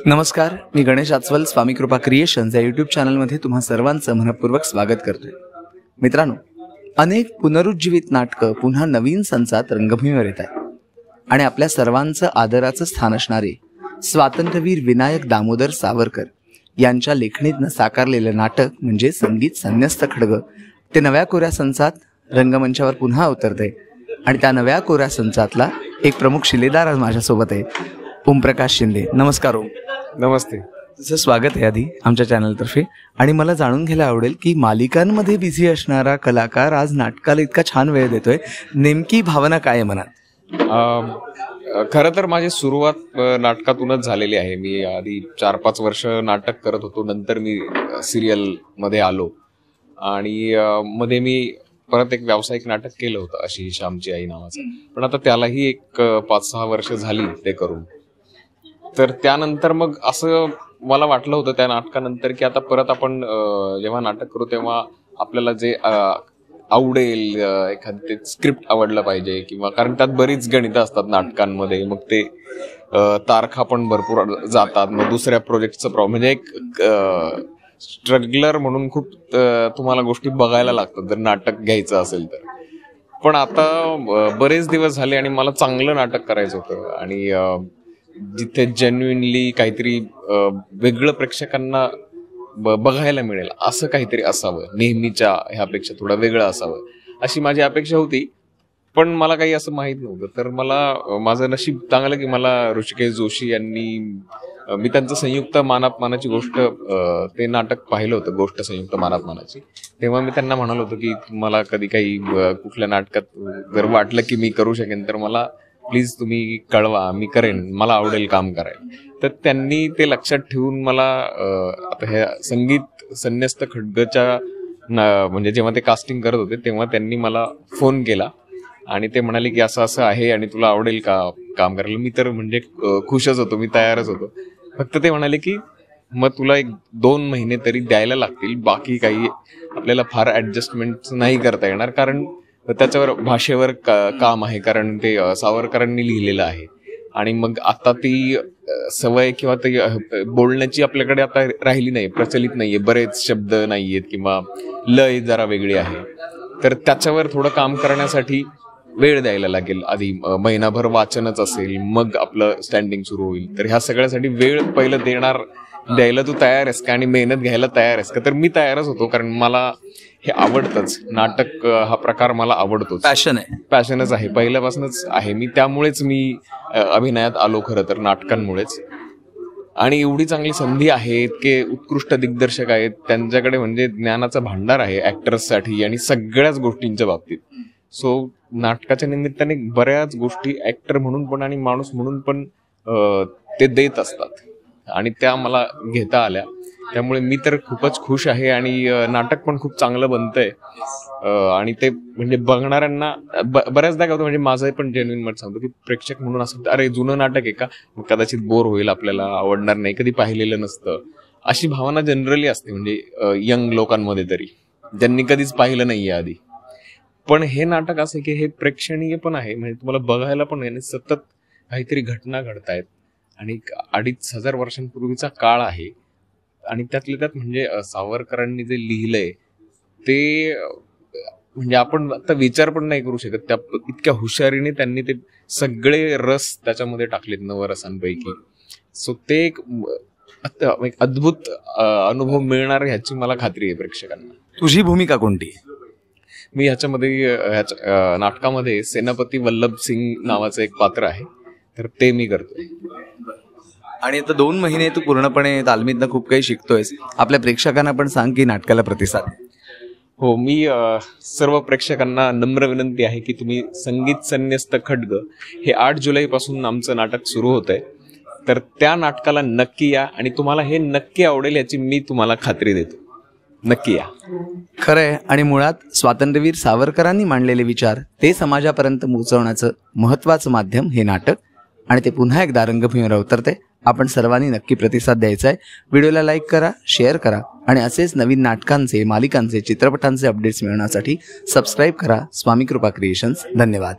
नमस्कार, मी गणेश आचवल स्वामी कृपा क्रिएशन्स या यूट्यूब चॅनलमध्ये तुम्हा सर्वांचं मनपूर्वक स्वागत करतोय. मित्रांनो, अनेक पुनरुज्जीवित नाटकं पुन्हा नवीन संचात रंगभूमीवर येत आहेत आणि आपल्या सर्वांचं आदराचं स्थान असणारे स्वातंत्र्यवीर विनायक दामोदर सावरकर यांच्या लेखणीतनं साकारलेलं नाटक म्हणजे संगीत संन्यस्त खड्ग ते नव्या कोऱ्या संचात रंगमंचावर पुन्हा अवतरतंय. आणि त्या नव्या कोऱ्या संचातला एक प्रमुख शिलेदार आज माझ्यासोबत आहे, ओमप्रकाश शिंदे. नमस्कार ओम. नमस्ते. तुझं स्वागत आहे आधी आमच्या चॅनलतर्फे. आणि मला जाणून घ्यायला आवडेल की मालिकांमध्ये बिझी असणारा कलाकार आज नाटकाला इतका छान वेळ देतोय, नेमकी भावना काय आहे मनात? खरं तर माझी सुरुवात नाटकातूनच झालेली आहे. मी आधी 4-5 वर्ष नाटक करत होतो, नंतर मी सिरियल मध्ये आलो आणि मध्ये मी परत एक व्यावसायिक नाटक केलं होतं, अशी श्यामची आई नावाचं. पण आता त्यालाही एक 5-6 वर्ष झाली ते करून. तर त्यानंतर मग असं मला वाटलं होतं त्या नाटकानंतर की आता परत आपण जेव्हा नाटक करू तेव्हा आपल्याला जे आवडेल, एखादं स्क्रिप्ट आवडलं पाहिजे, किंवा कारण त्यात बरीच गणितं असतात नाटकांमध्ये. मग ते तारखा पण भरपूर जातात. मग दुसऱ्या प्रोजेक्टचं म्हणजे एक स्ट्रगलर म्हणून खूप तुम्हाला गोष्टी बघायला लागतात जर नाटक घ्यायचं असेल तर. पण आता बरेच दिवस झाले आणि मला चांगलं नाटक करायचं होतं आणि जिथे जेन्युइनली काहीतरी वेगळं प्रेक्षकांना बघायला मिळेल असं काहीतरी असावं, नेहमीच्या ह्यापेक्षा थोडं वेगळं असावं अशी माझी अपेक्षा होती. पण मला काही असं माहीत नव्हतं. तर मला माझं नशीब चांगलं की मला ऋषिकेश जोशी यांनी, मी त्यांचं संयुक्त मानापमानाची गोष्ट ते नाटक पाहिलं होतं, गोष्ट संयुक्त मानापमानाची. तेव्हा मी त्यांना म्हणालो होतो की मला कधी काही कुठल्या नाटकात जर वाटलं की मी करू शकेन तर मला प्लीज तुम्ही कळवा, मी करेन, मला आवडेल काम करायला. तर त्यांनी ते लक्षात ठेवून मला आता हे संगीत संन्यस्त खड्गच्या म्हणजे जेव्हा ते कास्टिंग करत होते तेव्हा त्यांनी मला फोन केला आणि ते म्हणाले की असं असं आहे आणि तुला आवडेल का काम करायला. मी तर म्हणजे खुशच होतो, मी तयारच होतो. फक्त ते म्हणाले की मग तुला 1-2 महिने तरी द्यायला लागतील, बाकी काही आपल्याला फार ऍडजस्टमेंट नाही करता येणार, कारण त्याच्यावर भाषेवर काम आहे, कारण ते सावरकरांनी लिहिलेलं आहे. आणि मग आता ती सवय किंवा ती बोलण्याची आपल्याकडे आता राहिली नाही, प्रचलित नाहीये, बरेच शब्द नाहीयेत किंवा लय जरा वेगळी आहे. तर त्याच्यावर थोडं काम करण्यासाठी वेळ द्यायला लागेल. आधी महिनाभर वाचनच असेल, मग आपलं स्टँडिंग सुरू होईल. तर ह्या सगळ्यासाठी वेळ पहिलं द्यायला तू तयार आहेस का आणि मेहनत घ्यायला तयार आहेस का? तर मी तयारच होतो, कारण मला हे आवडतंच. नाटक हा प्रकार मला आवडतोच, पॅशनच आहे, पहिल्यापासूनच आहे. त्यामुळेच मी अभिनयात आलो, खरं तर नाटकांमुळेच. आणि एवढी चांगली संधी आहे, इतके उत्कृष्ट दिग्दर्शक आहेत, त्यांच्याकडे म्हणजे ज्ञानाचा भांडार आहे ऍक्टर्ससाठी आणि सगळ्याच गोष्टींच्या बाबतीत. सो नाटकाच्या निमित्ताने बऱ्याच गोष्टी ऍक्टर म्हणून पण आणि माणूस म्हणून पण ते देत असतात आणि त्या मला घेता आल्या. त्यामुळे मी तर खूपच खुश आहे आणि नाटक पण खूप चांगलं बनतंय. आणि ते म्हणजे बघणाऱ्यांना बऱ्याचदा काय होतं, म्हणजे माझं पण जेन्युइन मत सांगतो की प्रेक्षक म्हणून असं अरे जुनं नाटक आहे का, मग कदाचित बोर होईल, आपल्याला आवडणार नाही, कधी पाहिलेलं नसतं, अशी भावना जनरली असते, म्हणजे यंग लोकांमध्ये तरी, ज्यांनी कधीच पाहिलं नाहीये आधी. पण हे नाटक असं की हे प्रेक्षणीय पण आहे, म्हणजे तुम्हाला बघायला पण आहे. सतत काहीतरी घटना घडतायत आणि 2,500 वर्षांपूर्वीचा काळ आहे आणि त्यातल्या त्यात म्हणजे सावरकरांनी जे लिहिलंय ते म्हणजे आपण आता विचार पण नाही करू शकत. त्या इतक्या हुशारीने त्यांनी ते सगळे रस त्याच्यामध्ये टाकलेत, नवरसांपैकी. सो ते एक अद्भुत अनुभव मिळणार ह्याची मला खात्री आहे प्रेक्षकांना. तुझी भूमिका कोणती? मी ह्याच्यामध्ये नाटकामध्ये सेनापती वल्लभ सिंग नावाचं एक पात्र आहे, तर ते मी करतोय. आणि आता 2 महिने तू पूर्णपणे तालमीतनं खूप काही शिकतोयस. आपल्या प्रेक्षकांना पण सांग की नाटकाला प्रतिसाद. हो, मी सर्व प्रेक्षकांना नम्र विनंती आहे की तुम्ही संगीत संन्यस्त खड्ग हे 8 जुलैपासून आमचं नाटक सुरू होत आहे, तर त्या नाटकाला नक्की या आणि तुम्हाला हे नक्की आवडेल याची मी तुम्हाला खात्री देतो. नक्की या. खरंय. आणि मुळात स्वातंत्र्यवीर सावरकरांनी मांडलेले विचार ते समाजापर्यंत पोहोचवण्याचं महत्वाचं माध्यम हे नाटक, आणि ते पुन्हा एकदा रंगभूमीवर अवतरते. आपण सर्वांनी नक्की प्रतिसाद द्यायचा आहे. व्हिडिओला लाईक करा, शेअर करा आणि असेच नवीन नाटकांचे, मालिकांचे, चित्रपटांचे अपडेट्स मिळवण्यासाठी सबस्क्राईब करा स्वामी कृपा क्रिएशन्स. धन्यवाद.